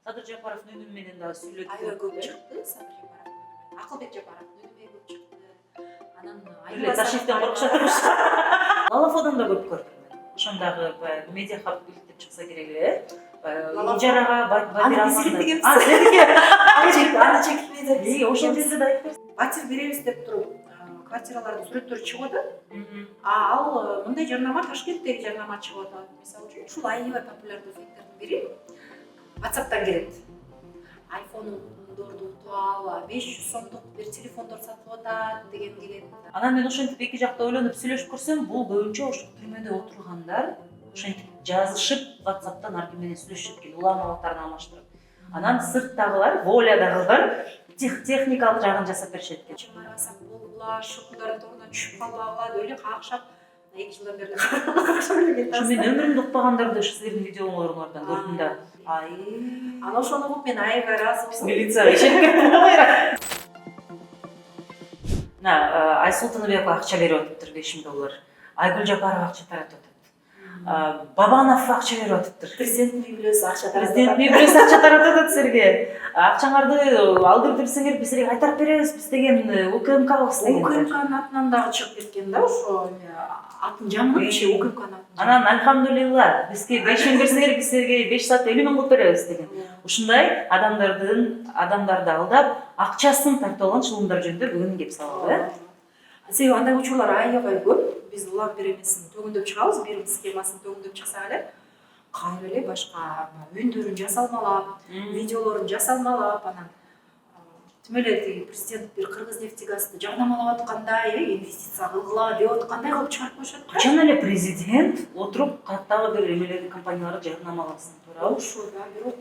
Садыр Жапаровдун үнү менен дагы сүйлөт. Аябай көп чыкты Садыр Жапаров үнү менен. Акылбек Жапаровдун үнү менен көп чыкты. Анан Эле Ташкенттен коркушат эмес. Лалафодон да көп көрдүм мен. Ошондагы баягы медиа хаб иликтеп чыкса керек эле. Ижарага аны биз иликтегенбиз. Аны чекитпей ошол жерде да айтып берсин. Батир беребиз деп туруп квартиралардын сүрөттөрү чыгып атат. Ал мындай жарнама Ташкенттеги жарнама чыгып атат. Мисалы үчүн ушул аябай популярдуу фейктердин бири WhatsApp'тан келет. iPhone'дорду утуп ал, 500 сомдук бир телефондор сатып атат деген келет. Анан мен ошентип эки жакта ойлонуп сүйлөшүп көрсөм, бул көбүнчө ошо түрмөдө отургандар ошентип жазышып WhatsApp'тан ар ким менен сүйлөшүшөт экен, улам абактарын алмаштырып. Анан сырттагылар, волядагылар техникалык жагын жасап беришет экен. Чыгарасак болгула, шукундардын торунан түшүп калбагыла деп эле какшап 2 жылдан бери какшап эле Мен өмүрүмдө укпагандарды силердин видеолоруңардан көрдүм да. Анан ошону угуп мен аябай ыраазымын. Милицияга ишенип кеттим кайра. Айсул Тыныбекова акча берип атыптыр $5,000. Айгүл Жапарова акча таратып атат. Бабанов акча берип атыптыр. Президенттин үй бүлөсү акча таратып атат. Президенттин үй бүлөсү акча таратып атат силерге. Акчаңарды алдырып берсеңер биз силерге кайтарып беребиз биз деген УКМКбыз деген. УКМКнын атынан дагы чыгып кеткен да ошо атын жаңыртчы УКМКнын атын. Анан альхамдулилла бизге 5,000 берсеңер биз силерге 5 саатта 50,000 кылып беребиз деген. Ушундай адамдарды алдап акчасын тартып алган чылымдар жөнүндө бүгүн кеп салалы. Себеби андай учурлар аябай көп. Биз улам бир эмесин төгүндөп чыгабыз, бир схемасын төгүндөп чыксак эле кайра эле башка үндөрүн жасалмалап, видеолорун жасалмалап, анан тим эле тиги президент бир Кыргызнефтегазды жарнамалап аткандай, инвестиция кылгыла деп аткандай кылып чыгарып коюшат. Качан эле президент отуруп каттагы бир эмелерди компанияларды жарнамаласын, туурабы? Ошо да, бирок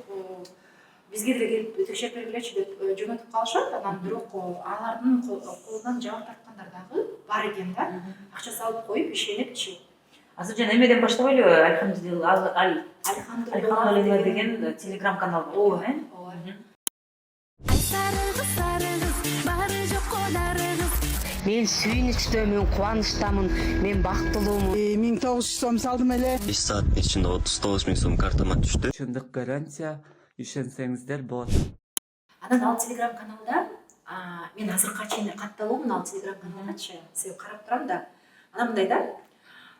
бизге деле келип текшерип бергилечи деп жөнөтүп калышат. Анан бирок алардын колунан жабык тарткандар дагы бар экен да. Акча салып коюп ишенипчи. Азыр жана эмеден баштабайлыбы? Альхамдулилла Альхамдулилла деген телеграм канал бар экен, Мен сүйүнүчтөмүн, кубанычтамын, мен бактылуумун. 1900 сом салдым эле. 5 саат ичинде 39 000 сом картама түштү. Чындык гарантия, ишенсеңиздер болот. Анан ал телеграм каналда мен азыркыга чейин катталуумун ал телеграм каналгачы. Себеби карап турам да. Анан мындай да.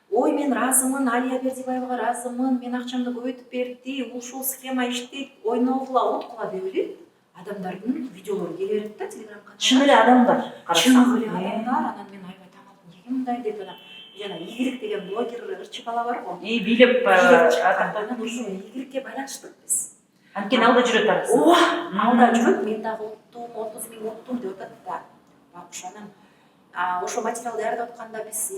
Ой, мен разымын, Алия Бердибаевага разымын, мен акчамды көбөйтүп берди, ушул схема иштейт, ойногула, уткула деп эле адамдардын видеолору келе берет да телеграм каналга. Чын эле адамдар. Чын эле адамдар. Анан мен аябай таң калдым. Эмнеге мындай деп анан жана Игорь деген блогер ырчы бала бар го. Бийлеп Анан ошо Игорьге байланыштык биз. Анткени алда жүрөт арасы. Ооба, алда жүрөт, мен дагы уттум, 30,000 уттум деп атат да. Бакуш анан ошо материал даярдап атканда биз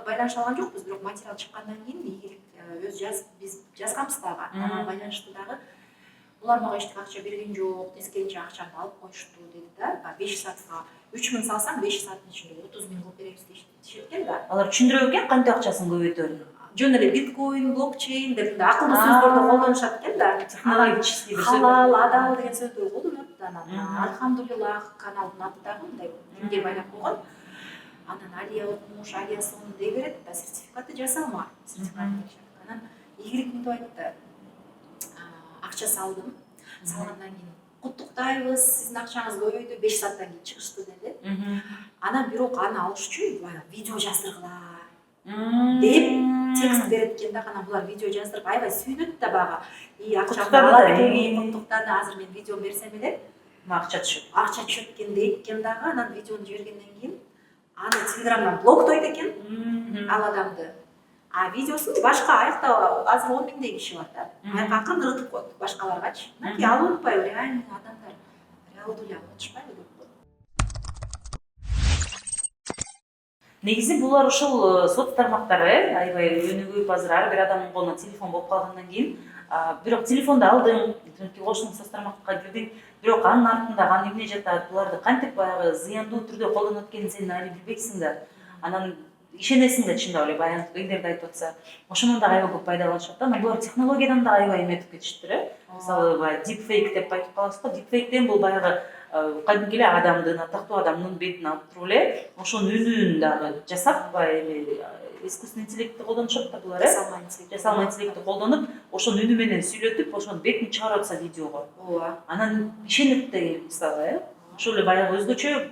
байланыша алган жокпуз, бирок материал чыккандан кийин Игорь өз биз жазганбыз дагы. Анан байланышты дагы. Булар мага эчтеке акча берген жок, тескеринче акчамды алып коюшту деди да. 5 саатка 3,000 салсаң 5 сааттын ичинде 30,000 кылып беребиз дешет да. Алар түшүндүрөт экен кантип акчасын көбөйтөөрүн. Жөн эле биткоин, блокчейн деп мындай акылдуу сөздөрдү колдонушат экен да. Технологический бир халал, адал деген сөздөрдү колдонот да. Анан альхамдулилла каналдын аты дагы мындай динге байлап койгон. Анан Алия окумуш, Алия сонун дей берет да, сертификаты жасалма. Анан Игорь мынтип айтты. Акча салдым. Салгандан кийин куттуктайбыз, сиздин акчаңыз көбөйдү, 5 сааттан кийин чыгышты деди. Анан бирок аны алыш үчүн баягы видео жаздыргыла деп текст берет экен да. Анан булар видео жаздырып аябай сүйүнөт да бага. Акчамды алат экен, куттуктады, азыр мен видео берсем эле акча түшөт. Акча түшөт экен дейт экен дагы. Анан видеону жибергенден кийин аны телеграмдан блоктойт экен ал адамды. Видеосун башка аякта азыр 10,000 киши бар да. Аяка акырын ыргытып коет башкаларгачы. Мынакей ал унутпайбы, реальный адамдар. Реалдуу унутушпайбы деп коет. Негизи булар ушул соц тармактары аябай өнүгүп, азыр ар бир адамдын колуна телефон болуп калгандан кийин, бирок телефонду алдың, кошулук соц тармакка кирдиң, бирок анын артында эмне жатат, буларды кантип баягы зыяндуу түрдө колдонот экенин сен али билбейсиң да. Анан ишенесиң да чындап эле баягы эңдерди айтып атса, ошондон да аябай көп пайдаланышат да. Анан булар технологиядан да аябай эметип кетиштир. Мисалы баягы deepfake деп айтып каласыз го. Deepfake'ден бул баягы кадимки эле адамдын, атактуу адамдын бетин алып туруп эле ошонун үнүн дагы жасап, баягы искусственный интеллектти колдонушат да булар, жасалма интеллектти колдонуп, ошонун үнү менен сүйлөтүп, ошонун бетин чыгарып атса видеого. ооба. Анан ишенип да мисалы, ошол эле баягы өзгөчө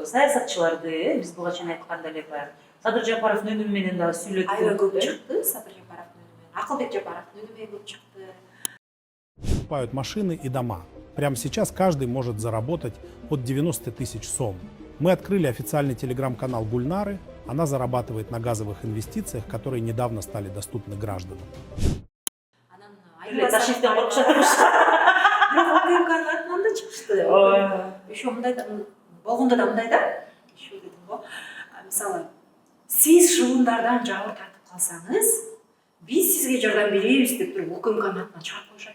саясатчыларды, биз буга чейин айтканда эле баягы Садыр Жапаровдун үнү менен дагы сүйлөтүп. Аябай көп чыкты Садыр Жапаровдун үнү менен. Акылбек Жапаровдун үнү менен көп чыкты. Покупают машины и дома. Прямо сейчас каждый может заработать от 90 тысяч сом. Мы открыли официальный телеграм-канал Гульнары. Она зарабатывает на газовых инвестициях, которые недавно стали доступны гражданам. Ташиштен коркушат эмес. ОКМКнын атынан да чыкышты. Еще мындай да болгондо да мындай да. Еще дедим го. Мисалы, сиз шылымдардан жабыр тартып калсаңыз, биз сизге жардам беребиз деп туруп ОКМКнын атынан чыгарып коюшат.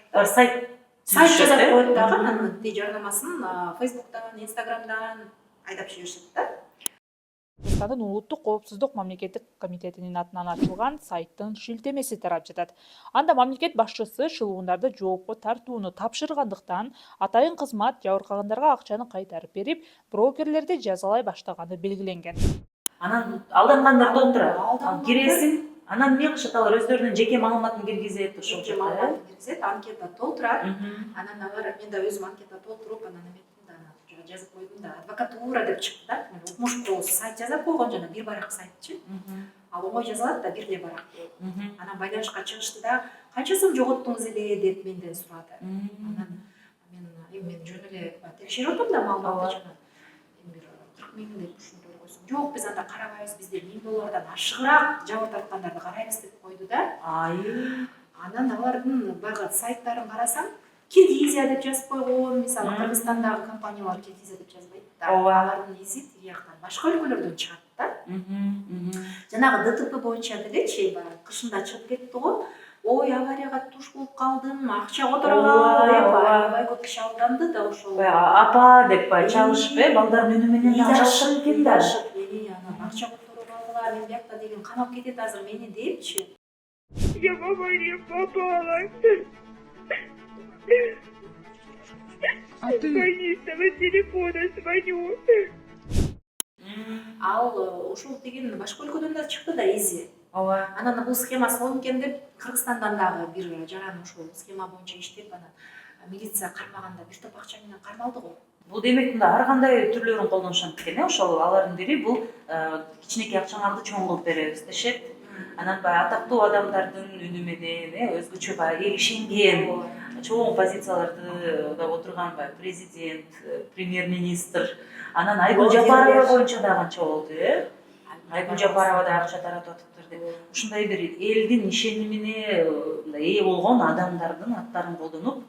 Сайт жазып коет дагы, анын жарнамасын Facebook'тан, Instagram'дан айдап жиберишет да. Кыргызстандын улуттук коопсуздук мамлекеттик комитетинин атынан ачылган сайттын шилтемеси тарап жатат. Анда мамлекет башчысы шылуундарды жоопко тартууну тапшыргандыктан атайын кызмат жабыркагандарга акчаны кайтарып берип, брокерлерди жазалай баштаганы белгиленген. Анан алдангандар да отурат. Киресиң, анан эмне кылышат, алар өздөрүнүн жеке маалыматын киргизет, ошол Жеке маалыматын киргизет, анкета толтурат. Анан алар мен да өзүм анкета толтуруп, анан жазып койдум да, адвокатура деп чыкты да. Укмуш сайт жазып койгон жана бир барак сайтчы. Ал оңой жазылат да, бир эле барак. Анан байланышка чыгышты да, канча сом жоготтуңуз эле деп менден сурады. Анан мен жөн эле текшерип атам да маалыматты жана. Бир 40 миң деп түшүндүрүп койсом. Жок, биз анда карабайбыз, бизде $1000 ашыгыраак жабыр тарткандарды карайбыз деп койду да. Анан алардын баягы сайттарын карасам, Киргизия деп жазып койгон, мисалы Кыргызстандагы компаниялар Киргизия деп жазбайт да. Алардын изи тиги жактан башка өлкөлөрдөн чыгат да. Жанагы ДТП боюнча делечи, баягы кышында чыгып кетти го. Ой, аварияга туш болуп калдым, акча которуп ал деп аябай көп киши алданды да ошол. Апа деп чалышып, балдардын үнү менен чалышып экен да. Анан акча которуп алгыла, мен биякта деген канап кетет азыр мени депчи. Я в аварию попала. А ты? Звони, с того телефона звоню. Ал ошол деген башка өлкөдөн да чыкты да изи. Ооба. Анан бул схема сонун экен деп Кыргызстандан дагы бир жаран ошол схема боюнча иштеп, анан милиция кармаганда бир топ акча менен кармалды го. Бул демек мында ар кандай түрлөрүн колдонушат экен, ошол алардын бири бул кичинекей акчаңарды чоң кылып беребиз дешет. Анан баягы атактуу адамдардын үнү менен өзгөчө баягы эл ишенген чоң позицияларды да отурган баягы президент, премьер-министр, анан Айгүл Жапарова боюнча да канча болду, Айгүл Жапарова да акча таратып атыптыр деп. Ушундай бир элдин ишенимине ээ болгон адамдардын аттарын колдонуп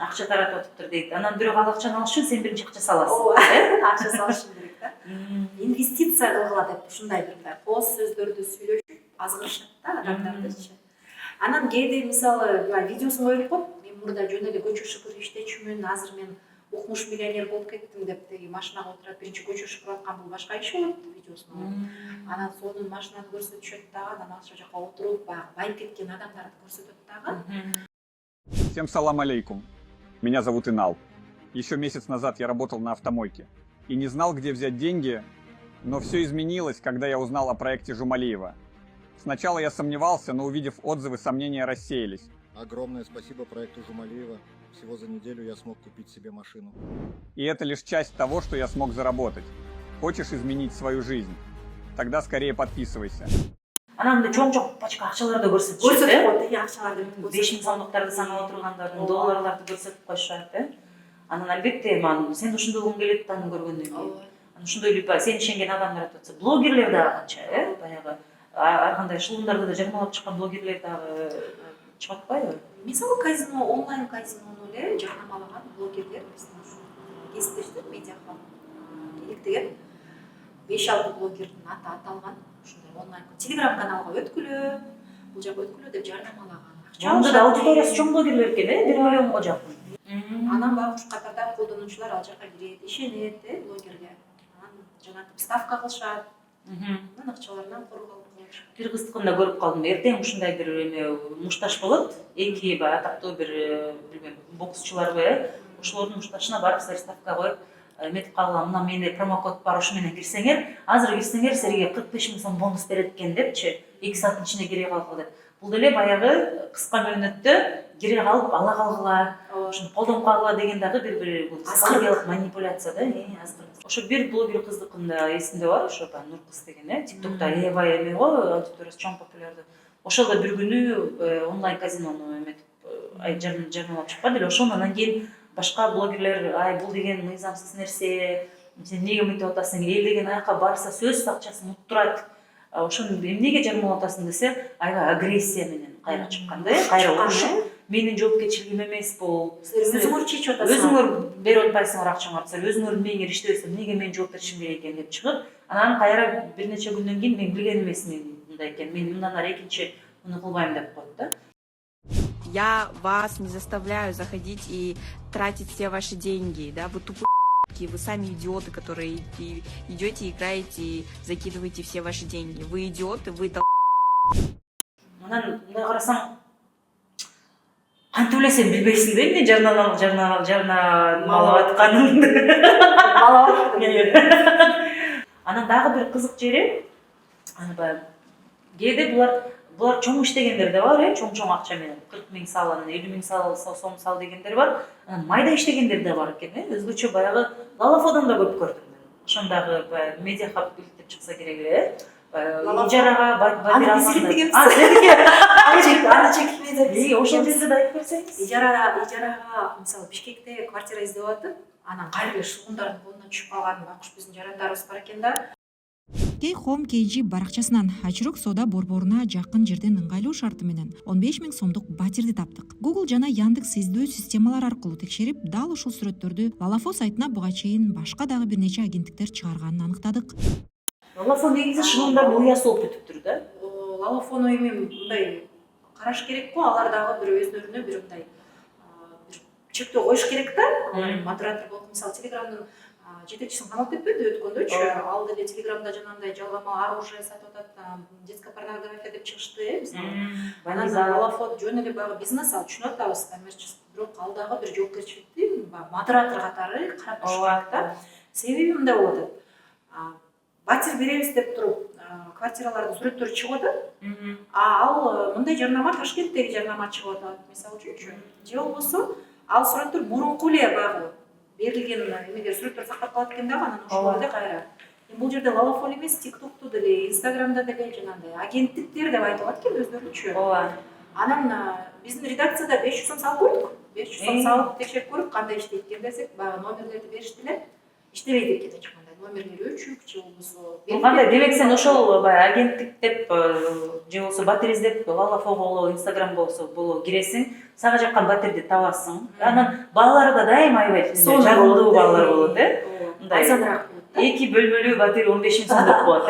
акча таратып атыптыр дейт. Анан бирок ал акчаны алыш үчүн сен биринчи акча саласың. Акча салышың керек да. Инвестиция кылгыла деп ушундай бир кооз сөздөрдү сүйлөшүп азгырышат да адамдардычы. Анан кээде мисалы видеосун коюп коюп, мен мурда жөн эле көчө шыпыр иштечүмүн, азыр мен укмуш миллионер болуп кеттим деп теги машинага отурат, биринчи көчө шыпырып аткан бул башка иш болот видеосун. Анан сонун машинаны көрсөтүшөт дагы, анан ошол жака отуруп баягы байып кеткен адамдарды көрсөтөт дагы. Всем салам алейкум. Меня зовут Инал. Еще месяц назад я работал на автомойке и не знал, где взять деньги, но все изменилось, когда я узнал о проекте Жумалиева. Сначала я сомневался, но увидев отзывы, сомнения рассеялись. Огромное спасибо проекту Жумалиева. Всего за неделю я смог купить себе машину. И это лишь часть того, что я смог заработать. Хочешь изменить свою жизнь? Тогда скорее подписывайся. Анан чоң пачка акчаларды көрсөтүшөт. Көрсөтүп акчаларды 5000 сомдуктарды санап отургандардын долларларды көрсөтүп коюшат, Анан албетте сен ушундай болгуң келет да аны көргөндөн кийин. Анан ошондой эле сен ишенген адамдар атса, блогерлер дагы канча, баягы ар кандай шылымдарды да жарнамалап чыккан блогерлер дагы чыгып атпайбы? Мисалы казино, онлайн казинону эле жарнамалаган блогерлер биздин ушу кесиптештер медиахаб иликтеген 5-6 блогердин аты аталган ушундай онлайн телеграм каналга өткүлө, бул жака өткүлө деп жарнамалаган. Анда да аудиториясы чоң блогерлер экен, 1 миллионго жакын. Анан баягы ушу катарда колдонуучулар ал жака кирет, ишенет, блогерге. Анан жанагы ставка кылышат. Анан акчаларынан курулуп алышат. Бир кызыгында көрүп калдым. Эртең ушундай бир мушташ болот. Эки атактуу бир билбейм боксчуларбы, ошолордун мушташына барып ставка коюп, эметип калган мына менде промокод бар ушу менен кирсеңер азыр кирсеңер силерге 45 000 сом бонус берет экен депчи 2 сааттын ичинде кире калгыла деп. Бул деле баягы кыска мөөнөттө кире калып ала калгыла ошону колдонуп калгыла деген дагы бир психологиялык манипуляция да. Ошо бир блогер кыздыкында эсимде бар, ошо Нур кыз деген тиктокто аябай эме го, аудиториясы чоң популярдуу. Ошол да бир күнү онлайн казинону эметип жарнамалап чыккан эле. Ошону анан кийин башка блогерлер ай бул деген мыйзамсыз нерсе, сен эмнеге мынтип атасың, эл деген аяка барса сөз акчасын унутуп турат. Ошону эмнеге жарнамалап атасың десе, аябай агрессия менен кайра чыккан да, кайра урушуп, менин жоопкерчилигим эмес бул. Өзүңөр чечип атасыңар. Өзүңөр берип атпайсыңар акчаңарды, силер өзүңөр эмнеңер иштебесиңер, эмнеге мен жооп беришим керек экен деп чыгып, анан кайра бир нече күндөн кийин мен билген эмес мындай экен, мен мындан ары экинчи муну кылбайм деп коет да. Я вас не заставляю заходить и тратить все ваши деньги, да, вы тупые, вы сами идиоты, которые идете, играете и закидываете все ваши деньги. Вы идиоты, вы Анан мындай карасаң, кантип эле сен билбейсиң да эмне жарнамалап атканыңды. Анан дагы бир кызык жери, кээде булар чоң иштегендер да бар, чоң акча менен 40 000 сал, 50 000 сом сал дегендер бар. Анан майда иштегендер да бар экен, өзгөчө баягы Лалафодан да көп көрдүм мен. Ошондагы медиа хаб билип чыкса керек эле. Ижарага Аны чекитмей ошол жерде да айтып берсеңиз. Ижарага мисалы Бишкекте квартира издеп атып, анан кайра шугундардын колуна түшүп калган акуш биздин жарандарыбыз бар экен да. Home KG баракчасынан Ачырок соода борборуна жакын жерден ыңгайлуу шарты менен 15 000 сомдук батирди таптык. Google жана Яндекс издөө системалар аркылуу текшерип, дал ушул сүрөттөрдү Лалафо сайтына буга чейин башка дагы бир нече агенттиктер чыгарганын аныктадык. Лалафо негизи шынында уясы болуп бүтүптүр да. Лалафону эми мындай караш керек го, алар дагы бир өздөрүнө бир мындай бир чектөө коюш керек да. Модератор болуп, мисалы Телеграмдын жетекчисин камап кетпеди өткөндөчү, ал деле Телеграмда жанагындай жалгама оружие сатып атат, детская порнография деп чыгышты, мисалы. Анан Лалафо жөн эле багы бизнес, ал түшүнүп атабыз, коммерческий, бирок ал дагы бир жоопкерчиликти модератор катары карап туруш керек да. Себеби мындай болуп атат. Батир беребиз деп туруп, квартиралардын сүрөттөрү чыгып атат. Ал мындай жарнама Ташкенттеги жарнама чыгып атат, мисалы үчүнчү. Же болбосо ал сүрөттөр мурунку эле багы берилген эмелер сүрөттөр сактап калат экен дагы, анан ошол эле кайра. Бул жерде Лалафо эмес, TikTok'ту деле, Instagram'да деле жанагындай агенттиктер деп айтып атат экен өздөрүнчө. Анан биздин редакцияда 500 сом салып көрдүк. 500 сом салып текшерип көрүп, кандай иштейт экен десек, баягы номерлерди беришти эле. Иштебейт экен ачкандай. Номерлери өчүк, же болбосо. Кандай, демек сен ошол баягы агенттик деп, же болбосо батир издеп, Лалафо болобу, Instagram болобу киресиң, сага жаккан батирди табасың. Анан баалары да дайыма аябай жагымдуу баалар болот, мындай. Азаныраак. 2 бөлмөлүү батир 15 000 сом деп коет,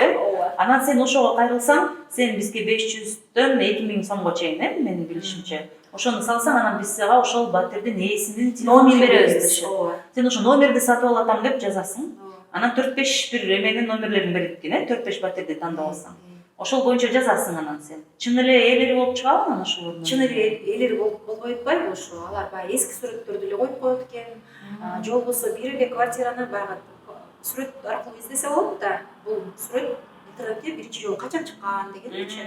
Анан сен ошого кайрылсаң, сен бизге 500дөн 2000 сомго чейин, менин билишимче. Ошону салсаң, анан биз сага ошол батирдин ээсинин номерин беребиз дешет. Сен ошо номерди сатып алатам деп жазасың. Анан 4-5 бир эменин номерлерин берет экен, 4-5 батирди тандап алсаң. Ошол боюнча жазасың анан сен. Чын эле ээлери болуп чыгабы анан ошолордун? Чын эле ээлери болбой атпайбы ошо? Алар баягы эски сүрөттөрдү эле коюп коет экен. Же болбосо бир эле квартираны баягы сүрөт аркылуу издесе болот да. Бул сүрөт интернетте биринчи жолу качан чыккан дегенчи.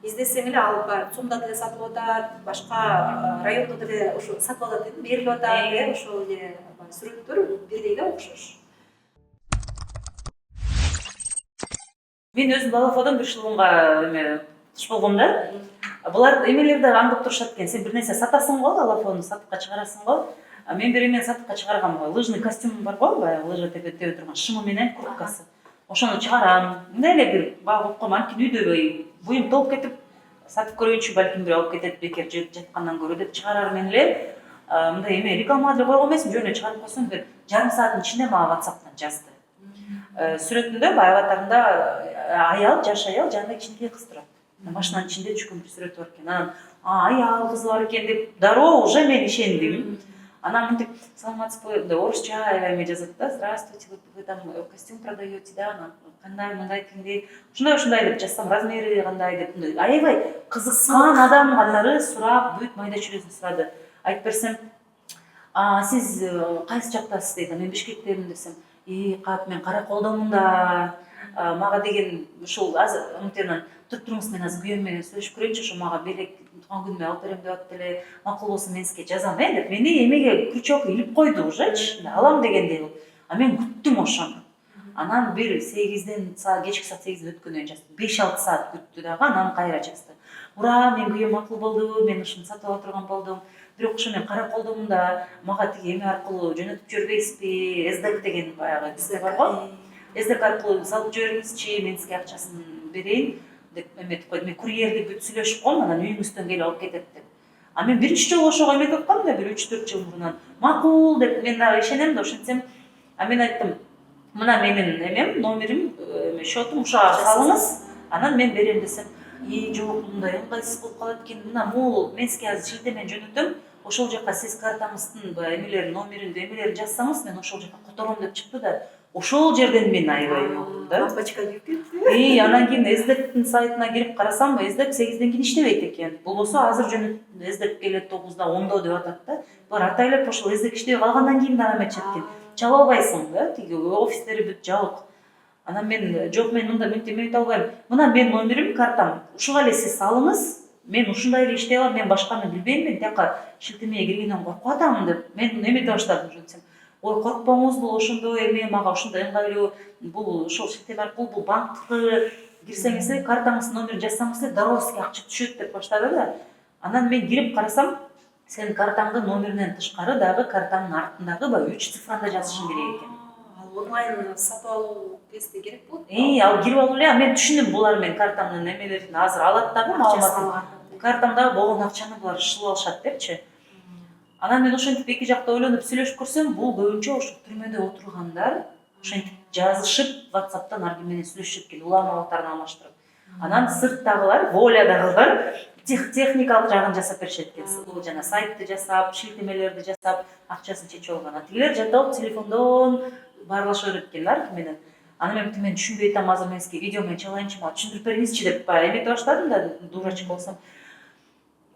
Издесең эле ал баягы ЦУМда деле сатылып атат, башка райондо деле ошо сатып атат деп берилип атат, ошол эле сүрөттөр бирдей да окшош. Мен өзүм Лалафодон бир шылымга туш болгом да. Булар эмелерди аңдып турушат экен. Сен бир нерсе сатасың го, Лалафону сатыкка чыгарасың го. Мен бир эмени сатыкка чыгаргам, лыжный костюм бар го, баягы лыжа тебе турган шымы менен курткасы. Ошону чыгарам. Мындай эле бир багып койгом, анткени үйдө буюм толуп кетип, сатып көрөйүнчү, балким бир алып кетет бекер жаткандан көрө деп чыгарар мен эле. Мындай эме рекламага деле койгон эмесмин, жөн эле чыгарып койсом, бир жарым сааттын ичинде мага WhatsApp'тан жазды. Сүрөтүндө баягы аял, жаш аял жанында кичинекей кыз турат. Машинанын ичинде түшкөн бир сүрөтү бар экен. Анан аял кыз бар экен деп дароо уже мен ишендим. Анан мынтип саламатсызбы деп орусча эме жазат да. Здравствуйте, вы там костюм продаете, да? Кандай, мындай тиңдей. Ушундай деп жазсам, размери кандай деп. Аябай кызыккан адам катары сурап, бүт майда чүрөсүн сурады. Айтып берсем, Сиз кайсы жактасыз дейт. Мен Бишкектемин десем, кап мен кара колдомун да. Мага деген ушул азыр умтенен туруп туруңуз, мен азыр күйөөм менен сүйлөшүп көрөйүнчү, ошо мага белек тууган күнүмө алып берем деп атты эле. Макул болсо мен сизге жазам деп. Мени эмеге крючок илип койду ужечи. Алам дегендей кылып. Мен күттүм ошону. Анан бир 8ден кечки саат 8 өткөндөн жазды. 5-6 саат күттү дагы, анан кайра жазды. Ура, мен күйөөм макул болду, мен ушуну сатып ала турган болдум. Бирок ошо мен кара колдомун да мага тиги эме аркылуу жөнөтүп жибербейсизби? SDK деген баягы бизде бар го. SDK аркылуу салып жибериңизчи, мен сизге акчасын берейин деп эметип койду. Мен курьерди бүт сүйлөшүп коем, анан үйүңүздөн келип алып кетет деп. Мен биринчи жолу ошого эметип аткам да, бир 3-4 жыл мурунан. Макул деп мен дагы ишенем да, ошентсем. Мен айттым, мына менин эмем, номерим, счетум, ушуга салыңыз, анан мен берем десем. Жок, мындай ыңгайсыз болуп калат экен. Мына могул мен сизге азыр шилтемен жөнөтөм. Ошол жака сиз картаңыздын эмелерин, номерин, эмелерин жазсаңыз, мен ошол жака котором деп чыкты да. Ошол жерден мен аябай болдум да. Лампочка кирип кетти. Анан кийин SDK'тын сайтына кирип карасам, SDK 8ден кийин иштебейт экен. Болбосо азыр жөнөт SDK келет 9да, 10да деп атат да. Бар атайлап ошол SDK иштебей калгандан кийин дагы эметишет экен. Чала албайсың да, тиги офистери бүт жабык. Анан мен жок, мен мында эмете албайм. Мына мен номерим, картам. Ушуга эле сиз салыңыз. Мен ушундай эле иштей алам, мен башканы билбейм, мен тияка шилтемеге киргенден коркуп атамын деп. Мен эмете баштадым жөнөтсөм. Ой, коркпоңуз, бул ошондой эме, мага ушундай ыңгайлуу, бул ошол шилтеме аркылуу, бул банктыкы, кирсеңиз эле, картаңыздын номерин жазсаңыз эле, дароо сизге акча түшөт деп баштады да. Анан мен кирип карасам, сенин картаңдын номеринен тышкары дагы картаңдын артындагы баягы 3 цифранда жазышың керек экен. Онлайн сатып алуу кезде керек болот. Ал кирип алып эле, мен түшүндүм, булар менин картамдын эмелерин азыр алат дагы, маалыматын. Картамда болгон акчаны булар шылып алышат депчи. Анан мен ошентип эки жакта ойлонуп сүйлөшүп көрсөм, бул көбүнчө ошо түрмөдө отургандар ошентип жазышып, WhatsApp'тан ар ким менен сүйлөшүп экен, улам-улактарын алмаштырып. Анан сырттагылар, волядагылар техникалык жагын жасап беришет экен. Бул жана сайтты жасап, шилтемелерди жасап, акчасын чечип алган. Тигилер жаттап телефондон баарлаша берет экен ар ким менен. Анан мен түшүнбөй атам, азыр мен сизге видео менен чалайынчы, мага түшүндүрүп бериңизчи деп эмете баштадым да, дурачка болсом.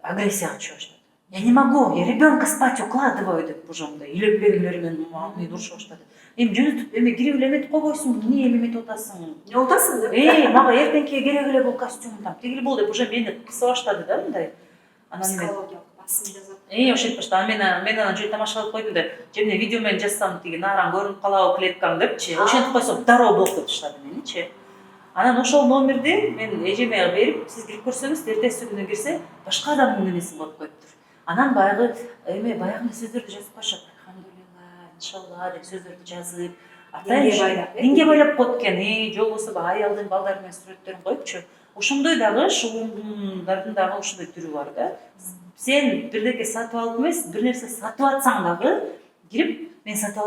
Агрессияга түшө баштады. Я не могу, я ребенка спать укладываю деп уже мындай илеп берүүлөр менен мени урушуп баштады. Жөнөтүп эме кирип эле эметип койбойсуңбу, эмне эметип атасың? Не утасың деп. Мага эртеңки керек эле бул костюм там, тигил бул деп уже мени кыса баштады да мындай. Анан психологиялык басым жасап. Ошентип баштады. Мен анан жөн тамаша кылып койдум да, жемне видео менен жазсам тиги нааран көрүнүп калабы клеткам депчи. Ошентип койсом дароо блоктоп таштады меничи. Анан ошол номерди мен эжеме берип, сиз кирип көрсөңүз, эртеси күнү кирсе, башка адамдын эмеси болуп коюптур. Анан баягы баягы сөздөрдү жазып коюшат. Алхамдулилла, иншалла деп сөздөрдү жазып, динге байлап коет экен. Жолбосо аялдын, балдардын сүрөттөрүн коюпчу. Ошондой дагы шугундардын дагы ошондой түрү бар да. Сен бирдеке сатып алып эмес, бир нерсе сатып атсаң дагы кирип, мен сатып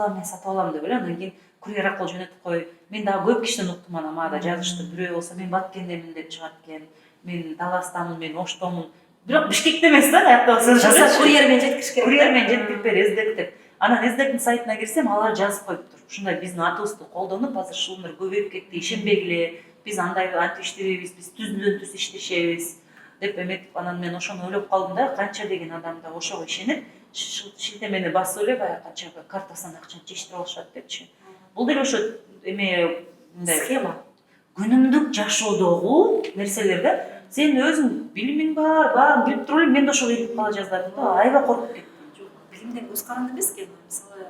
алам деп эле, анан кийин курьер аркылуу жөнөтүп кой. Мен дагы көп кишиден уктум, анан мага да жазышты. Бирөө болсо мен Баткендемин деп чыгат экен. Мен Таластамын, мен Оштомун. Бирок Бишкекте эмес да, аякта болсо. Курьер менен жеткириш керек. Курьер менен жеткирип бер, SDK деп. Анан SDK'тын сайтына кирсем, алар жазып коюптур. Ушундай биздин атыбызды колдонуп, азыр ушулар көбөйүп кетти, ишенбегиле. Биз андай антип иштебейбиз, биз түздөн түз иштешебиз деп эметип, анан мен ошону ойлоп калдым да, канча деген адам да ошого ишенип, шилтемени басып эле баягы канча картасынан акчаны чечтирип алышат депчи. Бул деле ошо эме мындай схема. Күнүмдүк жашоодогу нерселер да. Сен өзүң билимиң бар, баарын билип туруп эле мен да ошого илип кала жаздадым да, аябай коркуп кеттим. Билимден көз каранды эмес экен. Мисалы,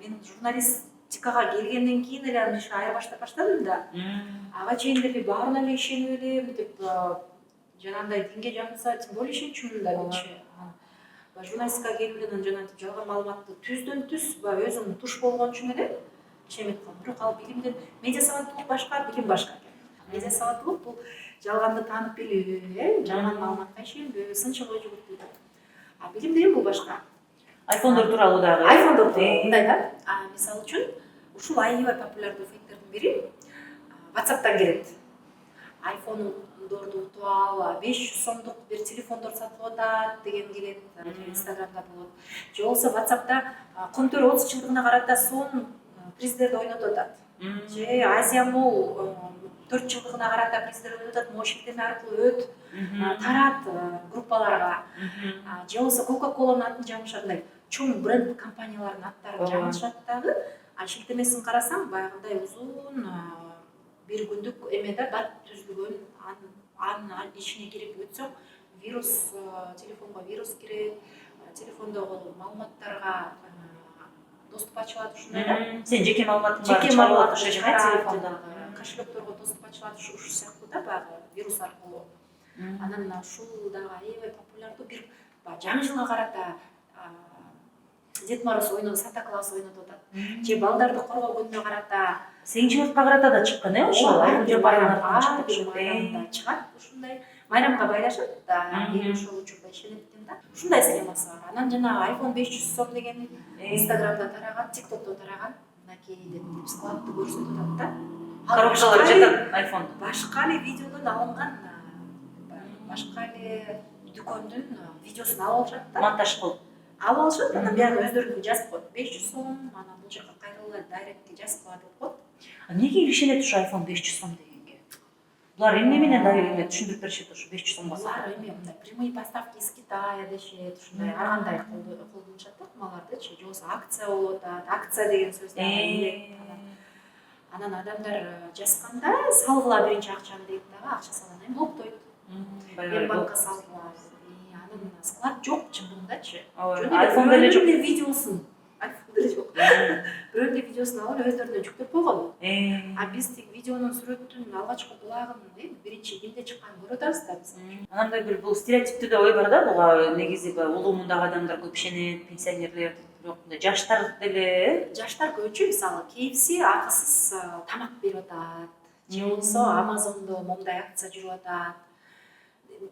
мен журналистикага келгенден кийин эле аны иши айырбаштап баштадым да. Ага чейин деле баарына эле ишенип элем деп, жанагындай динге жакынса, тем более ишенчүмүн да менчи. Журналистикага келип эле жанагынтип жалган маалыматты түздөн түз өзүм туш болгон үчүн эле ишенет калдым. Бирок ал билимден медиа сабаттуулук башка, билим башка. Медиа сабаттуулук бул жалганды таанып билүү, жалган маалыматка ишенбөө, сынчык ой жүгүртүү. Билим деген бул башка. Айфондор тууралуу дагы. Айфондор мындай да. Мисалы үчүн, ушул аябай популярдуу фейктердин бири WhatsApp'тан келет. Айфондорду утуп ал, 500 сомдук бир телефондор сатып атат деген келет, Инстаграмда болот. Же болбосо WhatsApp'та Контөр 30 жылдыгына карата сон приздерди ойнотуп атат. Же Азия Мол 4 жылдыгына карата приздер ойнотуп атат, могу шилтеме аркылуу тарат группаларга. Же болбосо Coca-Cola'нын атын жамышат, чоң бренд компаниялардын аттарын жаңылышат дагы, а шилтемесин карасаң баягындай узун бир күндүк эмеде дат түзүлгөн, анын ичине кирип өтсөң вирус, телефонго вирус кирип, телефондогу маалыматтарга доступ ачылат ушундай да. Сен жеке маалыматың Жеке маалымат телефондо. кошелекторго доступ ачылат ушу сыяктуу да баягы вирус аркылуу. Анан ушул дагы аябай популярдуу бир жаңы жылга карата Дед Мороз ойноо, Санта Клаус ойнотуп атат. Же балдарды коргоо күнүнө карата, Сегизинчи мартка карата да чыккан ошол. майрамда чыгат ушундай. Майрамга байлашат да, мен ошол учурда ишенетмин да. Ушундай схемасы бар. Анан жана iPhone 500 сом деген Instagramда тараган, TikTokто тараган, мынакей деп складты көрсөтүп атат да. Коробкалар жатат iPhone. Башка эле видеодон алынган, башка эле дүкөндүн видеосун алып алышат да. Монтаж кылып. Алып алышат, анан бияга өздөрүнүкү жазып коет. 500 сом, анан бул жака кайрылган дайректке жазып коет деп коет. Эмнеге ишенет ушу iPhone 500 сом дегенге? Булар эмне менен доверие түшүндүрүп беришет ушу 500 сомго? Булар эми мындай прямые поставки из Китая дешет, ушундай ар кандай колдонушат да кумалардычы, же болбосо акция болуп атат. Акция деген сөз дагы. Анан адамдар жазганда салгыла биринчи акчаны дейт дагы, акча салгандан блоктойт. Банкка салгыла. Анан склад жок чындыгындачы. iPhone деле жок. Видеосун, iPhone деле жок. Бирөө эле видеосун алып өздөрүнө жүктөп койгон. А биз тик видеонун сүрөттүн алгачкы булагын биринчи кимде чыкканын көрүп атабыз да биз. Анандай бир бул стереотиптүү да ой бар да, буга негизи улуу мундагы адамдар көп ишенет, пенсионерлер, бирок жаштар деле, жаштар көбүнчө мисалы KFC акысыз тамак берип атат. Же болбосо Amazon'до момундай акция жүрүп атат.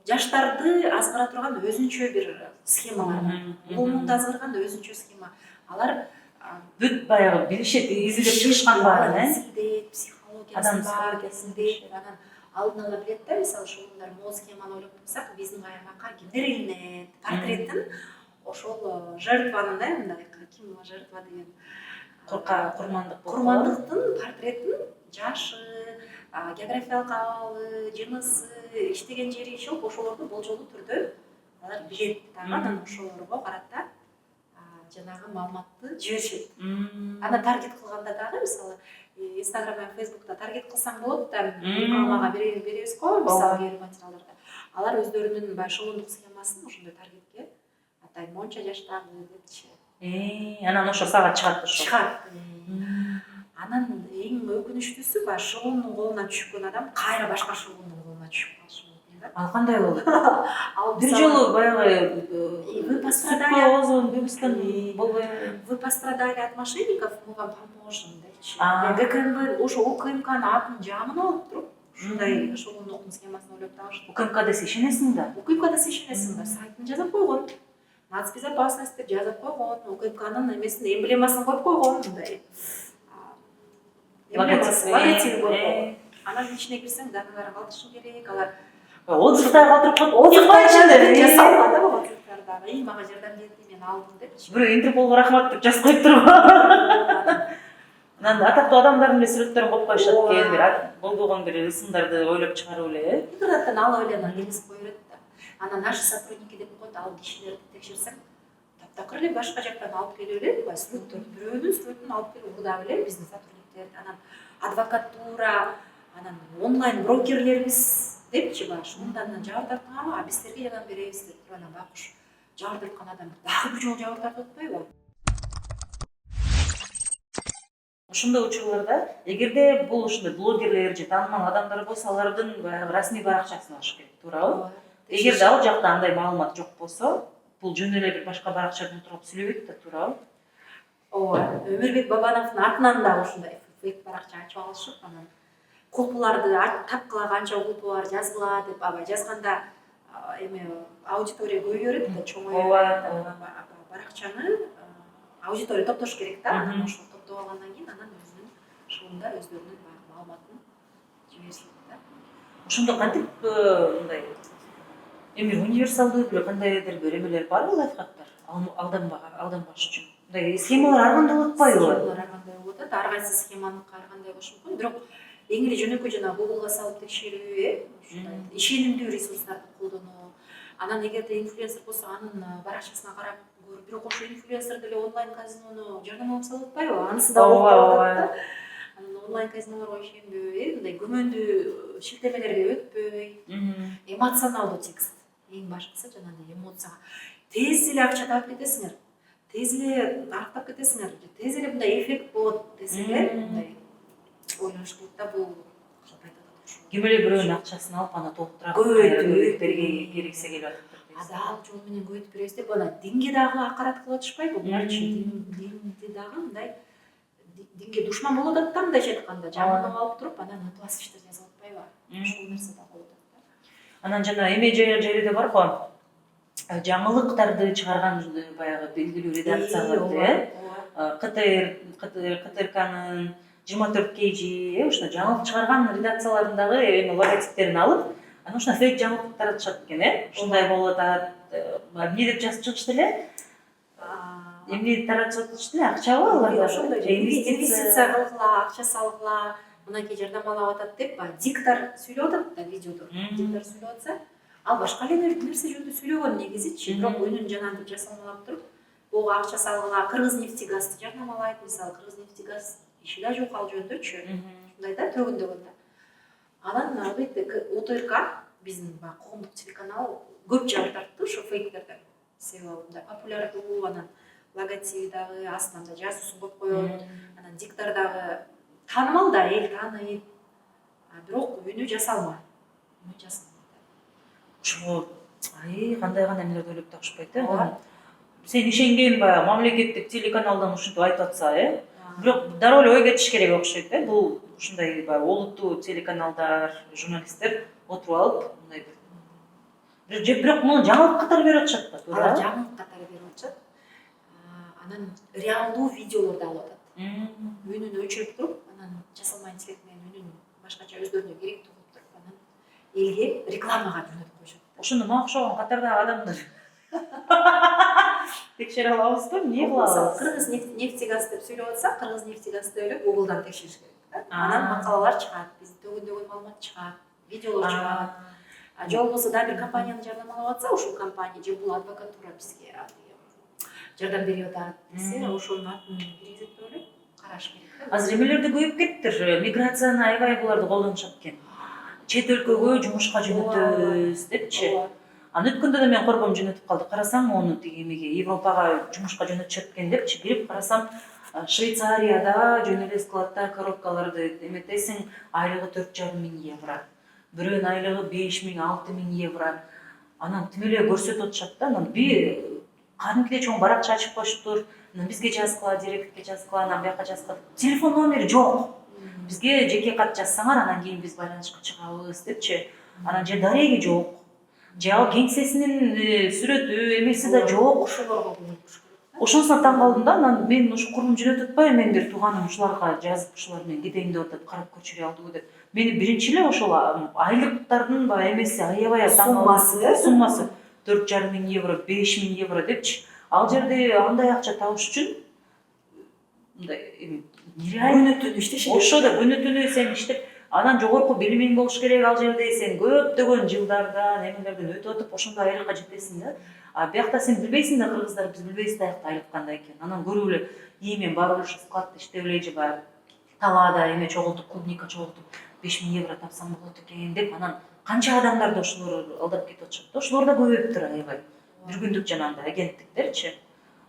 Жаштарды азгыра турган өзүнчө бир схемалар бар. Улуу мунду азгырган өзүнчө схема. Алар бүт баягы билишет, изилдеп чыгышкан баарын, изилдейт, психологиясын дейт, анан алдын ала билет да, мисалы ушундай могу схеманы ойлоп турсак, биздин аймакка кимдер илинет, портреттин ошол жертванын да, мындай ким жертва деген курмандыктын портреттин жашы, географиялык абалы, жынысы, иштеген жери иши ошолорду болжолдуу түрдө алар билет дагы, анан ошолорго карата жанагы маалыматты жиберишет. Аны таргет кылганда дагы, мисалы, Instagram менен Facebook'та таргет кылсаң болот да, рекламага беребиз го, мисалы, кээ бир материалдарда. Алар өздөрүнүн башылондук схемасын ошондой таргетке атай монча жаштагы депчи. Анан ошо сага чыгат ошо. Чыгат. Анан эң өкүнүчтүүсү баягы шоунун колуна түшкөн адам кайра башка шоунун колуна түшүп калышы мүмкүн да. Ал кандай болот? Бир жолу баягы вы пострадали, вы пострадали от мошенников, мы вам поможем депчи. ГКМБ ошо УКМКнын атын жамын алып туруп, ушундай шоундуктун схемасын ойлоп табышты. УКМК десе ишенесиң да? УКМК десе ишенесиң да, сайтын жазып койгон. Нацбезопасность деп жазып койгон, УКМКнын эмесин эмблемасын коюп койгон, мындай. Логотип койгон. Анан ичине кирсең, даналарын калтырышың керек, алар отзывдар калтырып коюп, жасалган да бул отзывдардагы. Мага жардам берди, мен алдым депчи. Бирөө Интерполго рахмат деп жазып коюп туруп. Анан атактуу адамдардын эле сүрөттөрүн коюп коюшат экен, бир болбогон бир ысымдарды ойлоп чыгарып эле. Интернеттен алып эле келип кое берет да. Анан наши сотрудники деп коет, ал кишилерди текшерсең, таптакыр эле башка жактан алып келип эле, бай сүрөттөрдү, бирөөнүн сүрөтүн алып келип урдап эле биздин сотрудниктер, анан адвокатура, анан онлайн брокерлерибиз депчи бар. Ушундан жабыр тарткан, а биз силерге жардам беребиз деп туруп анан бакыш жабыр тарткан адам дагы бир жолу жабыр тартып атпайбы? Ошондой учурларда, эгерде бул ушундай блогерлер же таанымал адамдар болсо, алардын баягы расмий баракчасын алыш керек, туурабы? Эгерде ал жакта андай маалымат жок болсо, бул жөн эле бир башка баракчадан туруп сүйлөбөйт да, туурабы? Ооба, Өмүрбек Бабановдун атынан да ушундай фейк баракча ачып алышып, анан кулпуларды тапкыла канча кулпу бар жазгыла деп абай жазганда эми аудитория көбөйөт да, чоңоёт. Баракчаны аудитория топтош керек да, анан ошо топтоп алгандан кийин анан өзүнүн шоунда өздөрүнүн маалыматын жиберишет да. Ошондо кантип мындай эми универсалдуу бир кандайдыр бир эмелер барбы, лайфхактар алданбаш үчүн? Мындай схемалар ар кандай болуп атпайбы? Схемалар ар кандай болуп атат, ар кайсы схеманы ар кандай болушу мүмкүн, бирок эң эле жөнөкөй жана Google'га салып текшерүү, ушундай ишенимдүү ресурстарды колдонуу. Анан эгерде инфлюенсер болсо, анын баракчасына карап бирок ошо инфлюенсер деле онлайн казинону жарнамалап салып атпайбы? Анысы да болуп атат да. Анан онлайн казинолорго ишенбөй, мындай күмөндүү шилтемелерге өтпөй, эмоционалдуу текст. Эң башкысы жанагындай эмоцияга. Тез эле акча таап кетесиңер. Тез эле арыктап кетесиңер. Тез эле мындай эффект болот десеңер, мындай ойлоnuш кылып да бул ким эле бирөөнүн акчасын алып аны толтура көбөйтүүгө керексе келип атат. Ал жол менен көбөйтүп беребиз деп ана динге дагы акарат кылып атышпайбы? Буларчы динди дагы мындай динге душман болуп атат да мындайча айтканда, жамандап алып туруп анан ыплас иштер жазып атпайбы? Ушул нерсе да болуп атат да. Анан жана эме жерде бар го, жаңылыктарды чыгарган баягы белгилүү редакциялар, КТРКнын 24 KG, ушуна жаңылык чыгарган редакцияларындагы эми логотиптерин алып, анан ушуна фейк жаңылык таратышат экен, ушундай болуп атат. Эмне деп жазып чыгышты эле? Эмне таратып атышты эле? Акчабы аларда? Ошондой инвестиция кылгыла, акча салгыла, мынакей жардамалап атат деп, диктор сүйлөп атат да видеодо. Диктор сүйлөп атса, ал башка эле нерсе жөнүндө сүйлөгөн негизичи, бирок үнүн жанагынтип жасалмалап туруп, буга акча салгыла, Кыргызнефтегазды жарнамалайт, мисалы Кыргызнефтегаз иши да жок ал жөнүндөчү. Ушундай да төгүндөгөндө. Анан албетте УТРК биздин баягы коомдук телеканал көп жабыр тартты ошо фейктерден. Себеби мындай популярдуу, анан логотип дагы астында жазуусун көп коет, анан диктор дагы таанымал да, эл тааныйт. Бирок үнү жасалма. Ошо кандай гана эмелерди ойлоп табышпайт Сен ишенген баягы мамлекеттик телеканалдан ушинтип айтып атса, бирок дароо эле ой кетиш керек окшойт бул ушундай баягы олуттуу телеканалдар, журналисттер отуруп алып мындай бирок муну жаңылык катары берип атышат да, туура? Алар жаңылык катары берип атышат. Анан реалдуу видеолорду алып атат. Үнүн өчүрүп туруп, анан жасалма интеллект менен үнүн башкача өздөрүнө керектүү кылып туруп, анан элге рекламага жөнөтүп коюшат. Ошондо мага окшогон катардагы адамдар текшере алабызбы, эмне кылабыз? Кыргызнефтегаз деп сүйлөп атса, Кыргызнефтегазды эле Google'дан текшериш керек. Анан макалалар чыгат, биздин төгүндөгөн маалымат чыгат, видеолор чыгат. Же болбосо дагы бир компанияны жарнамалап атса, ушул компания же бул адвокатура бизге жардам берип атат десе, ошонун атын киргизет деп ойлойм, караш керек. Азыр эмелерди көбөйүп кеттир, миграцияны аябай буларды колдонушат экен. Чет өлкөгө жумушка жөнөтөбүз депчи. Анан өткөндө да мен корбом жөнөтүп калды. Карасам, ону тиги эмеге Европага жумушка жөнөтүшөт экен депчи. Билип карасам, Швейцарияда жөн эле складта коробкаларды эметесиң, айлыгы 4,5 миң евро. Бирөөнүн айлыгы 5 миң, 6 миң евро. Анан тим эле көрсөтүп атышат да. Анан кадимкидей чоң баракча ачып коюшуптур. Анан бизге жазгыла, директке жазгыла, анан бияка жазгыла. Телефон номери жок. Бизге жеке кат жазсаңар, анан кийин биз байланышка чыгабыз депчи. Анан же дареги жок. Же ал кеңсесинин сүрөтү, эмеси да жок. Ошолорго көңүл Ошонусуна таң калдым да. Анан мен ушу курбум жөнөтүп атпайбы, мен бир тууганым ушуларга жазып, ушулар менен кетейин деп атат, карап көрчү реалдуу деп. Мени биринчи эле ошол айлыктардын эмеси аябай суммасы 4,5 миң евро, 5 миң евро депчи. Ал жерде андай акча табыш үчүн мындай күнү-түнү иштеши керек. Ошо да күнү-түнү сен иштеп, анан жогорку билимиң болуш керек ал жерде, сен көптөгөн жылдардан эмелерден өтүп атып ошондой айлыкка жетесиң да. А биякта сен билбейсиң да, кыргыздар биз билбейбиз да айлык кандай экенин. Анан көрүп эле, мен барып эле складта иштеп эле же баягы талаада эме чогултуп, клубника чогултуп 5 миң евро тапсам болот экен деп, анан канча адамдарды ошолор алдап кетип атышат да. Ошолор да көбөйүптүр аябай. Бир күндүк жанагындай агенттиктерчи.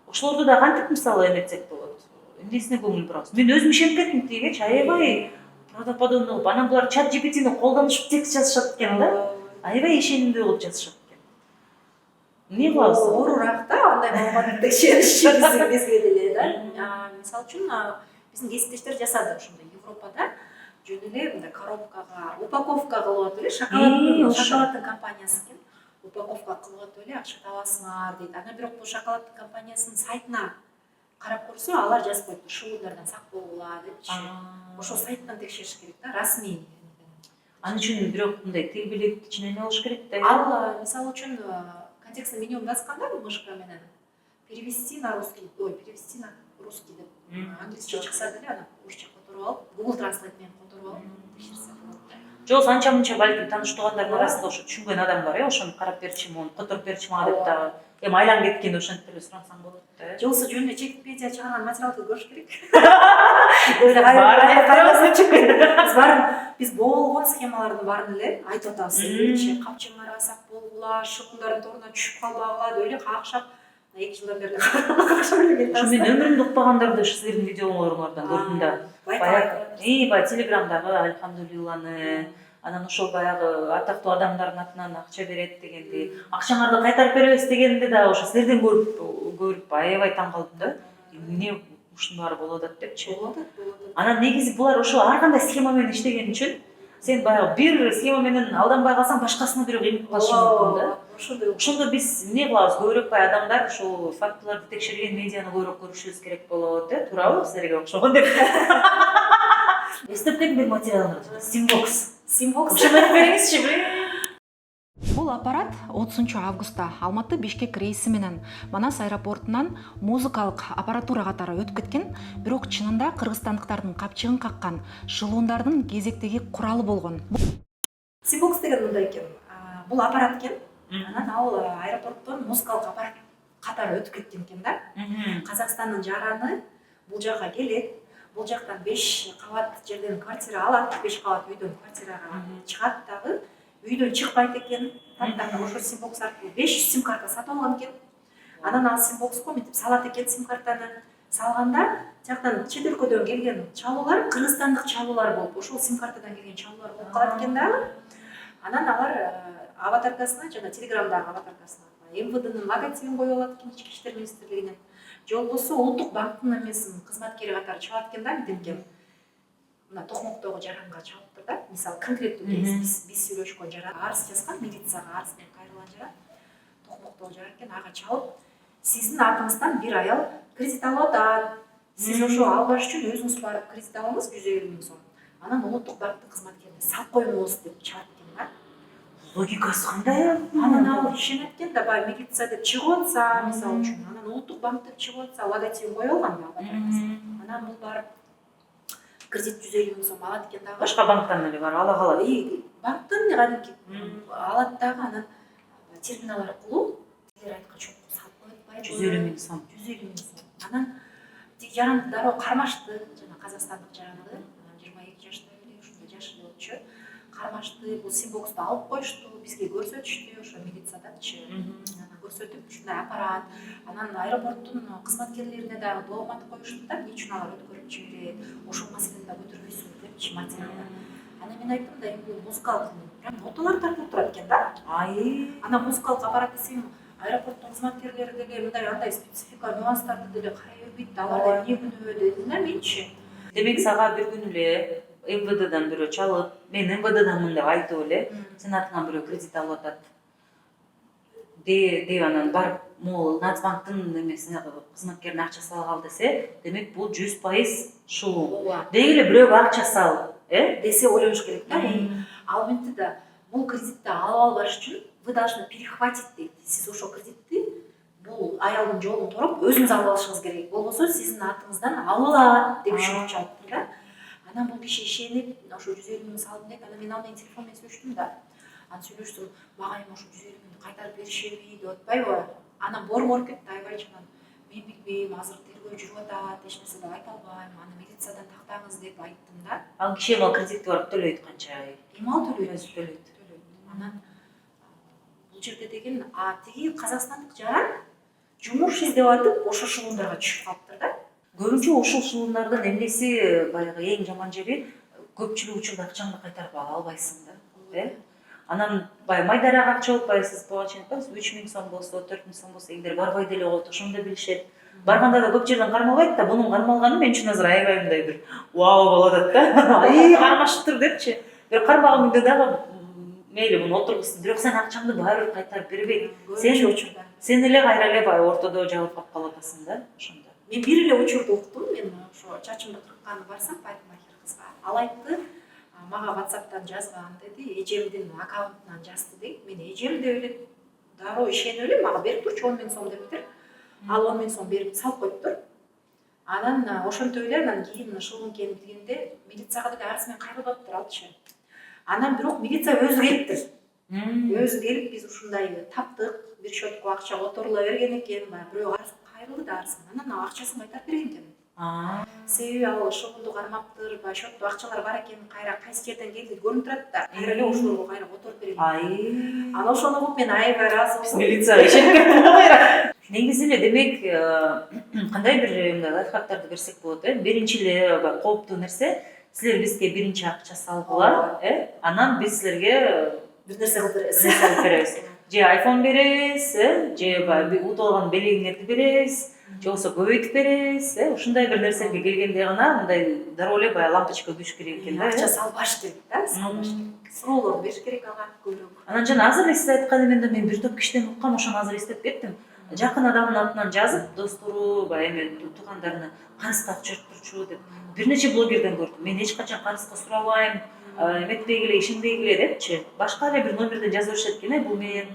Ошолорду да кантип мисалы эметсек болот. Эмнесине көңүл бурабыз? Мен өзүм ишенип кеттим тигичи, аябай правдоподобный кылып. Анан булар чат GPT'ни колдонушуп текст жазышат экен да. Аябай ишенимдүү кылып жазышат экен. Эмне кылабыз? Оорураак да, андай маалыматты текшериш бизге деле да. Мисалы үчүн биздин кесиптештер жасады ошондой Европада жөн эле мындай коробкага, упаковка кылып атып эле шоколадтын компаниясы экен. Упаковка кылып атып эле акча табасыңар дейт. Анан бирок бул шоколадтын компаниясынын сайтына карап көрсө, алар жазып коюптур, шылуундардан сак болгула депчи. Ошо сайттан текшериш керек да, расмий. Анын үчүн бирок мындай тил билип, кичине болуш керек да. Ал мисалы үчүн контекстный меню басканда мышка менен перевести на русский деп англисче чыкса деле, анан орусча которуп алып, Google Translate менен которуп алып текшерсе болот. Жок анча мынча балким тааныш туугандардын арасында ошо түшүнгөн адам бар ошону карап берчи муну которуп берчи мага деп дагы эми айланып кеткенде ошентип эле сурасаң болот да. Жолсу жөнүндө Чекипедия чыгарган материалды көрүш керек. Биз болгон схемалардын баарын эле айтып атабыз. Элчи капчыгын карасак болгула, шыбындардын торуна түшүп калбагыла деп эле какшап 2 жылдан бери какшап эле Ошо мен өмүрүмдө укпагандарды сиздердин видеолоруңардан көрдүм да. Баягы Телеграмдагы Алхамдулилланы, анан ошол баягы атактуу адамдардын атынан акча берет дегенди, акчаңарды кайтарып беребиз дегенди да ошо силерден көрүп аябай таң калдым да. Эмне ушунун баары болуп атат депчи. Анан негизи булар ошо ар кандай схема менен иштеген үчүн сен баягы бир схема менен алданбай калсаң башкасына бирөө кыймылып калышы мүмкүн да. Ошондо биз эмне кылабыз? Көбүрөөк баягы адамдар ушул фактыларды текшерген медианы көбүрөөк көрүшүбүз керек болот, туурабы? Силерге окшогон деп. Эстеп кетип бир материалыңарды. Simbox. Ошо менен бериңизчи. Бул аппарат 30 августта Алматы Бишкек рейси менен Манас аэропортунан музыкалык аппаратура катары өтүп кеткен, бирок чынында кыргызстандыктардын капчыгын каккан шылуундардын кезектеги куралы болгон. Simbox деген мындай экен. Бул аппарат экен. Анан ал аэропорттон музыкалык аппарат катары өтүп кеткен экен да. Казакстандын жараны бул жака келет. Бул жактан 5 кабат жерден квартира алат, 5 кабат үйдөн квартирага чыгат дагы. Үйдөн чыкпайт экен. Таптан ошо Simbox аркылуу 500 сим карта сатып алган экен. Анан ал Simboxко мынтип салат экен сим картаны. Салганда жактан чет өлкөдөн келген чалуулар кыргызстандык чалуулар болуп, ошол сим картадан келген чалуулар болуп калат экен дагы. Анан алар аватаркасына жана Телеграмдагы аватаркасына МВДнын логотипин коюп алат экен, Ички иштер министрлигинин. Же болбосо Улуттук банктын эмесин кызматкери катары чыгат экен да, мынтип мына Токмоктогу жаранга чалыптыр да. Мисалы конкреттүү кейс биз сүйлөшкөн жаран арыз жазган, милицияга арыз менен кайрылган жаран Токмоктогу жаран экен, ага чалып, сиздин атыңыздан бир аял кредит алып атат. Сиз ошо албаш үчүн өзүңүз барып кредит алыңыз 150 000 сом. Анан Улуттук банктын кызматкерине салып коюңуз деп чыгат экен да. Логикасы кандай? Анан ал ишенет экен да, бай милиция деп чыгып атса, мисалы үчүн, анан Улуттук банк деп чыгып атса, логотипин коюп алган да аватаркасына. Анан бул барып кредит 150 000 сом алат экен дагы. Башка банктан эле бар, ала калат. Банктан кадимки алат дагы, анан терминал аркылуу силер айткан чоң салып коет атпайбы? 150 000 сом. 150 000 сом. Анан тик жаранды дароо кармашты, жана казакстандык жаранды, 22 жашта эле ушундай жашы болчу. Кармашты, бул Simbox'ду алып коюшту, бизге көрсөтүштү, ошо милициядачы. Анан көрсөтүп, ушундай аппарат. Анан аэропорттун кызматкерлерине дагы доомат коюшту да, эмне үчүн алар өткөрүп жиберет, ошол маселени да көтөрбөйсүңөр депчи материалда. Анан мен айттым да, бул музыкалык прям ноталар тартылып турат экен да. Анан музыкалык аппарат десең, аэропорттун кызматкерлери деле мындай андай специфика нюанстарды деле карай бербейт да, аларда эмне күнөө дедим да менчи. Демек сага бир күн эле МВДдан бирөө чалып, мен МВДданмын деп айтып эле, сен атыңан бирөө кредит алып атат. Деп анан барып, могул Нацбанктын эмесине кызматкерине акча салгал десе, демек бул 100% шулуу. Деги эле бирөөгө акча сал, десе ойлонуш керек да. Ал менти да, бул кредитти алып албаш үчүн вы должны перехватить дейт. Сиз ошол кредитти бул аялдын жолун туруп өзүңүз алып алышыңыз керек. Болбосо сиздин атыңыздан алып алат деп шарт чалыптыр да. Анан бул киши ишенип, ошо 150 000 салдым дейт. Анан мен ал менен телефон менен сүйлөштүм да. Анан сүйлөштүм, мага эми ошо 150 000 кайтарып беришеби деп атпайбы? Анан борбор кетти, айбайчы анан. Мен билбейм, азыр тергөө жүрүп атат, эч нерсе деп айта албайм. Аны милициядан тактаңыз деп айттым да. Ал киши эми кредитти барып төлөйт канча ай? Эми ал төлөйт. Анан бул жерде деген, тиги казакстандык жаран жумуш издеп атып, ошо шылуундарга түшүп калыптыр да. Көбүнчө ушул шылуундардын эмнеси баягы эң жаман жери, көпчүлүк учурда акчаңды кайтарып ала албайсың да. Анан баягы майдараак акча болуп атпайбы, буга чейин айтканбыз, 3 000 сом болсо, 4 000 сом болсо, элдер барбай деле коет, ошондо билишет. Барганда да көп жерден кармалбайт да, бунун кармалганы мен үчүн азыр аябай мындай бир вау болуп атат да. Кармашыптыр депчи. Бирок кармаган күндө дагы мейли муну отургузсун, бирок сен акчаңды баары бир кайтарып бербейт. Сен эле кайра эле баягы ортодо жабылып калып калып атасың да, ошондо. Мен бир эле учурду уктум, мен ошо чачымды кыркканы барсам парикмахер кызга. Ал айтты, мага WhatsApp'тан жазган деди, эжемдин аккаунтунан жазды дейт. Мен эжем деп эле дароо ишенип эле мага берип турчу 10 000 сом дептир. Ал 10 000 сом берип салып коюптур. Анан ошентип эле анан кийин шылуун экенин билгенде милицияга деле арыз менен кайрылып атыптыр алчы. Анан бирок милиция өзү келиптир. Өзү келип биз ушундай таптык, бир счетко акча которула берген экен, баягы бирөө кайрылды да арсын. Анан акчасын кайтарып берген экен. Себеби ал шогунду кармаптыр, баягы счетту акчалар бар экен, кайра кайсы жерден келди көрүнүп турат да, кайра эле ошолорго кайра которуп берген. Анан ошону угуп мен аябай ыраазы болдум. Милицияга ишенип кеттим го кайра. Негизи эле демек кандай бир мындай лайфхактарды берсек болот, биринчи эле баягы кооптуу нерсе, силер бизге биринчи акча салгыла, анан биз силерге бир нерсе кылып беребиз. кылып беребиз. Же айфон беребиз, же баягы утуп алган белегиңерди беребиз, же болбосо көбөйтүп беребиз, ушундай бир нерсеге келгенде гана мындай дароо эле баягы лампочка өчүш керек экен да. Акча салбаш деп да, салбаш. Суроолорду бериш керек ага көбүрөөк. Анан жана азыр эле сиз айткан эменде мен бир топ кишиден уккам, ошону азыр эстеп кеттим. Жакын адамдын атынан жазып, достору, баягы эме туугандарына карызга акча турчу деп. Бир нече блогерден көрдүм. Мен эч качан карызга сурабайм, эметпегиле, ишенбегиле депчи. Башка эле бир номерден жазып беришет экен, бул мен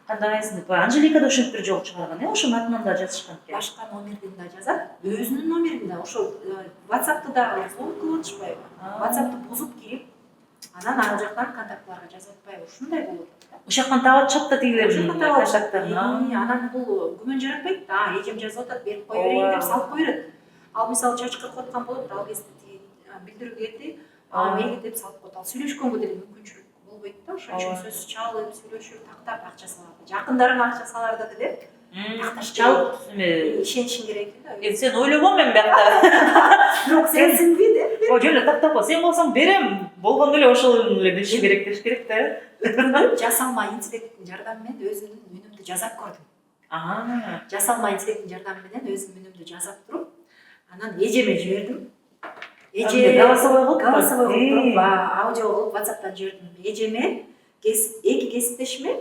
кандайсың деп. Анжелика да ошентип бир жолу чыгарган, ошонун атынан да жазышкан экен. Башка номерден да жазат, өзүнүн номерин да ошол WhatsApp'ты дагы взлом кылып атышпайбы? WhatsApp'ты бузуп кирип, анан ал жактан контактларга жазып атпайбы? Ушундай болот. Ошол жактан таап атышат да тигилер ташаттарын. Анан бул күмөн жаратпайт да, эжем жазып атат, берип кое берейин деп салып кое берет. Ал мисалы чач кыркып аткан болот, ал кезде билдирүү келди, мейли деп салып коет. Ал сүйлөшкөнгө деле мүмкүнчүлүк болбойт да, ошон үчүн сөз чалып, сүйлөшүп, тактап акча салат. Жакындарыңа акча саларда деле такташ чалып ишенишиң керек да. Сен ойлогон мен биякта. Бирок сенсиңби деп. Жөн эле тактап кой, сен болсоң берем, болгондо эле ошол эле билиш керек деш керек да. Жасалма интеллекттин жардамы менен өзүмдүн үнүмдү жасап көрдүм. Жасалма интеллекттин жардамы менен өзүмдүн үнүмдү жасап туруп, анан эжеме жибердим. Голосовой кылып, аудио кылып WhatsApp'тан жибердим. Эжеме, эки кесиптешиме,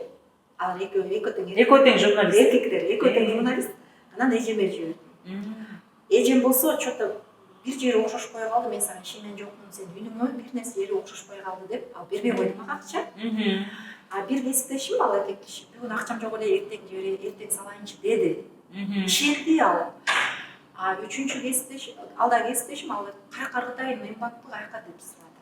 ал экөө тең журналист. Эркектер, экөө тең журналист. Анан эжеме жибердим. Эжем болсо чото бир жери окшошпой калды, мен сага ишенген жокмун, сен үнүңө бир нерсе окшошпой калды деп, ал бербей койдум ага акча. Бир кесиптешим, ал эркек киши, бүгүн акчам жок эле, эртең салайынчы деди. Ишенди ал. Үчүнчү кесиптешим, ал да кесиптешим, ал кара каргытай, мен баттык айка деп сурады.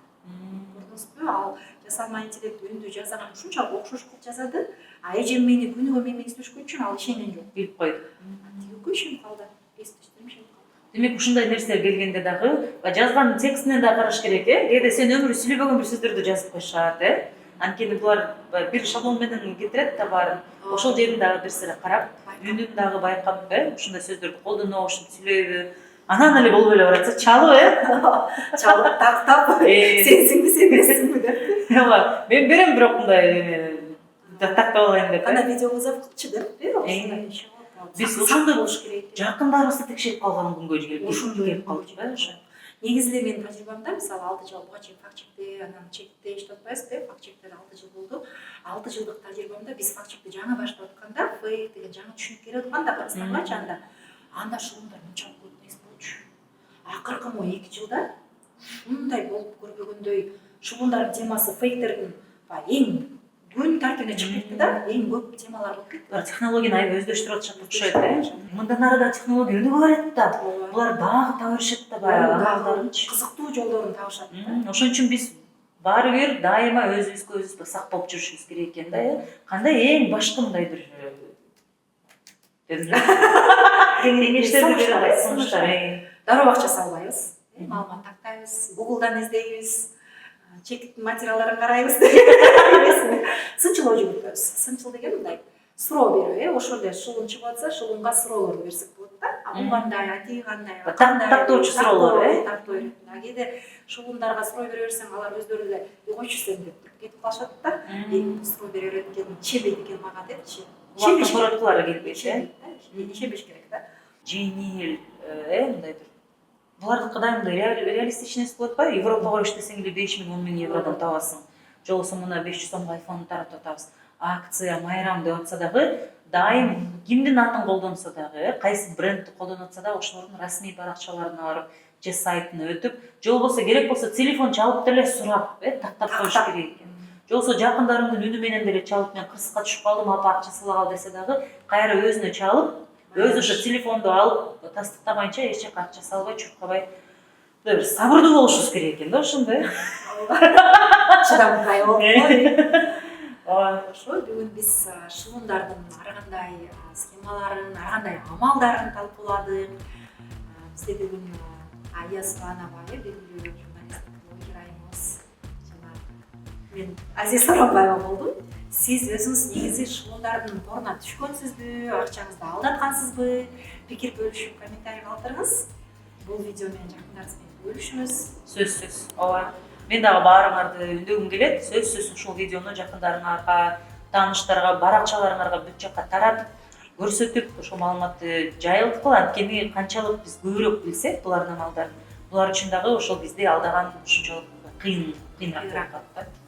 Көрдүңүзбү, ал жасалма интеллект үндү жасаган ушунчалык окшош кылып жасады, эжем мени күнүгө менен издешкен үчүн ал ишенген жок. Билип койду. Тигиге ишенип калды. Кесиптештерим ишенип калды. Демек ушундай нерселер келгенде дагы жазган текстинен да караш керек, кээде сен өмүрү сүйлөбөгөн бир сөздөрдү жазып коюшат, анткени булар бир шаблон менен кетирет да баарын. Ошол жерин дагы бир сыра карап, үнүн дагы байкап, ушундай сөздөрдү колдоно, ушинтип сүйлөйбү. Анан эле болбой эле баратса, чалып, чалып тактап, сенсиңби, сен эмессиңби деп. Мен берем, бирок мындай тактап алайын деп. Ана видеовызов кылчы деп, биз ошондой болуш керек. Жакындарыбызды текшерип калган күнгө келип калдык, ошо. Негизи эле менин тажрыйбамда, мисалы 6 жыл буга чейин фактчекте, анан чекте иштеп атпайбызбы, фактчектер 6 жыл болду. 6 жылдык тажрыйбамда биз фактчекти жаңы баштап атканда, фейк деген жаңы түшүнүк келип атканда, Кыргызстанга анда шулундар мынчалык көп нерсе болчу. Акыркы 2 жылда ушундай болуп көрбөгөндөй шулундардын темасы фейктердин эң күн тартибине чыгып кетти да, эң көп темалар болуп кетти. Булар технологияны аябай өздөштүрүп атышат деп окшойт, Мындан нарыда технология өнүгүп барат да. Булар дагы таба беришет да, баягы кызыктуу жолдорун табышат да. Ошон үчүн биз баары бир дайыма өзүбүзгө өзүбүз сак болуп жүрүшүбүз керек экен да. Кандай эң башкы мындай бир кеңештерди берип дароо акча салбайбыз, маалымат тактайбыз, Google'дан издейбиз, чектин материалдарын карайбыз. Сынчылоо жүгүртөбүз. Сынчыл деген мындай суроо берүү, ошол эле шылын чыгып атса, шылынга суроолорду берсек болот да. Бул кандай, тиги кандай, тактоочу суроолор, тактоо. Кээде шылындарга суроо бере берсең, алар өздөрү эле койчу сен деп кетип калышат да. Суроо бере берет экен, ишенбейт экен мага депчи. Ишенбеш келбейт, ишенбеш керек да. Жеңил, мындай бир булардыкы мындай реалистичный болуп атпайбы? Европага иштесең эле 5000, 10 000 евродон табасың. Же болбосо мына 500 сомго айфон таратып атабыз. Акция, майрам деп атса дагы, дайым кимдин атын колдонсо дагы, кайсы брендти колдонуп атса дагы, ошолордун расмий баракчаларына барып, же сайтына өтүп, же болбосо керек болсо телефон чалып деле сурап, тактап коюш керек экен. Же болбосо жакындарымдын үнү менен деле чалып, мен кырсыкка түшүп калдым, апа акча сала кал десе дагы, кайра өзүнө чалып, өзү ошо телефонду алып, тастыктабайынча эч жака акча салбай, чуркабай бир сабырдуу болушубуз керек экен да ошондой. Чыдамдуу болуп Ооба. ошо бүгүн биз шылымдардын ар кандай схемаларын, ар кандай амалдарын талкууладык. Бизде бүгүн Ая Субанова, белгилүү журналист, блогер айымыз жана мен Азиз Сооронбаева болдум. Сиз өзүңүз негизи шылымдардын торуна түшкөнсүзбү, акчаңызды алдаткансызбы? Пикир бөлүшүп, комментарий калтырыңыз. Бул видео менен жакындарыңыз менен бөлүшүңүз. Сөзсүз. Ооба. Мен дагы баарыңарды үндөгүм келет. Сөзсүз ушул видеону жакындарыңарга, тааныштарга, баракчаларыңарга бүт жакка таратып, көрсөтүп, ошол маалыматты жайылткыла. Анткени канчалык биз көбүрөөк билсек булардын амалдарын, булар үчүн дагы ошол бизди алдаган ушунчалык кыйыныраак болуп калат да.